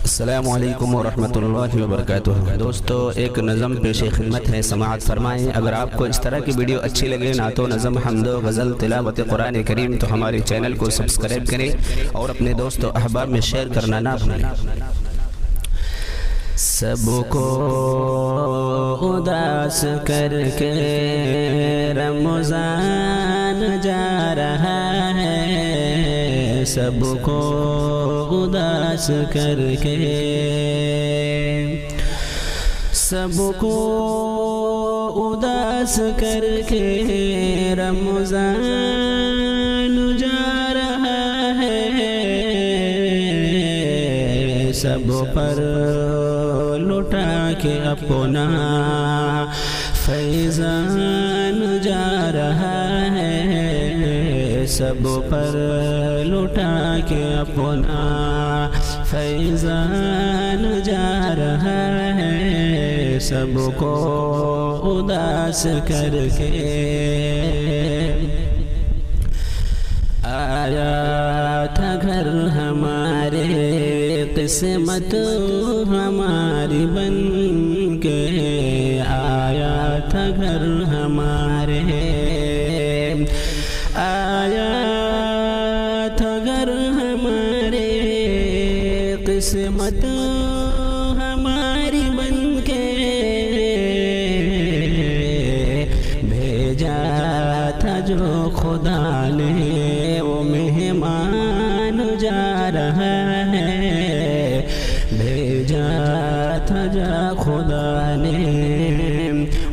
السلام علیکم ورحمۃ اللہ وبرکاتہ۔ دوستو ایک نظم پیش خدمت ہے، سماعت فرمائیں۔ اگر آپ کو اس طرح کی ویڈیو اچھی لگے، نعت و نظم، حمد و غزل، تلاوت قرآن کریم، تو ہمارے چینل کو سبسکرائب کریں اور اپنے دوست و احباب میں شیئر کرنا نہ بھولیں۔ سب کو اداس کر کے رمضان جا رہا ہے، سب کو اداس کر کے، سب کو اداس کر کے رمضان جا رہا ہے، سب پر لٹا کے اپنا فیضان جا رہا ہے، سب پر لٹا کے اپنا فیضان جا رہا ہے، سب کو اداس کر کے۔ آیا تھا گھر ہمارے قسمت ہماری بن کے، آیا تھا گھر ہمارے، آیا تھا گھر ہمارے قسمت ہماری بن کے، بھیجا تھا جو خدا نے وہ مہمان جا رہا ہے، بھیجا تھا جو خدا نے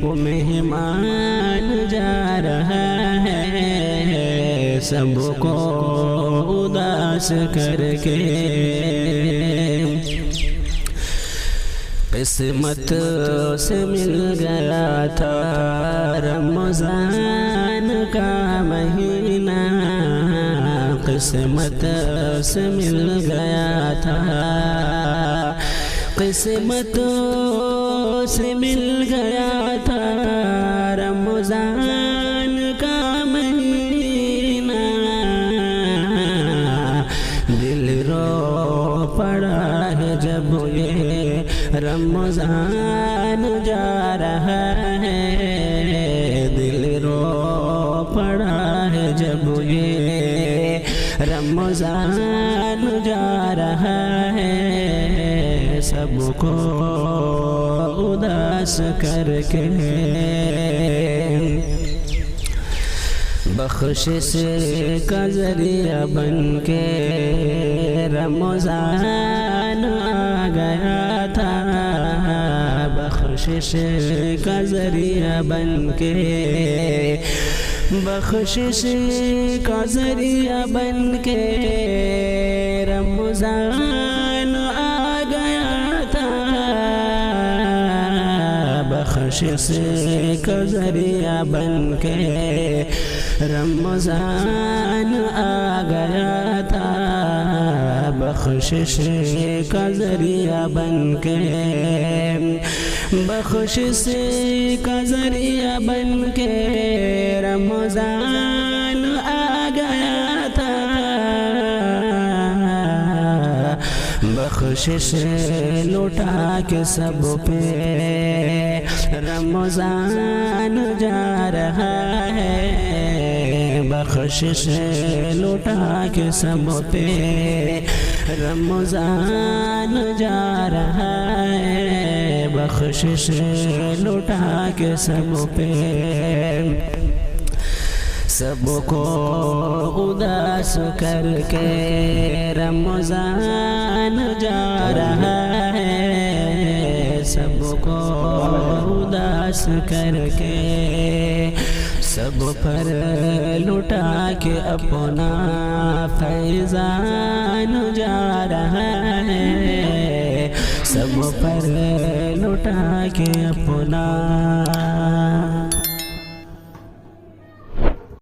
وہ مہمان جا رہا ہے، سب کو اداس کر کے۔ قسمت سے مل گیا تھا رمضان کا مہینہ، قسمت سے مل گیا تھا، قسمت سے مل گیا تھا رمضان کا مہینہ، دل رو پڑا ہے جب یہ رمضان جا رہا ہے، دل رو پڑا ہے جب یہ رمضان جا رہا ہے، سب کو اداس کر کے۔ بخشش کا ذریعہ بن کے رمضان آ گیا تھا، بخشش کا ذریعہ بن کے، بخشش کا ذریعہ بن کے رمضان آ گیا تھا، بخشش کا ذریعہ بن کے رمضان آ گیا تھا، بخشش کا ذریعہ بن کے، بخشش کا ذریعہ بن کے رمضان آ گیا تھا، بخشش لوٹا کے سب پہ رمضان جا رہا ہے، بخشش لوٹا کے سب پہ رمضان جا رہا ہے، بخشش لوٹا کے سب پہ، سب کو اداس کر کے رمضان جا رہا ہے، سب کو اداس کر کے، سب پر لٹا کے اپنا فیضان جا رہا ہے، سب پر لٹا کے اپنا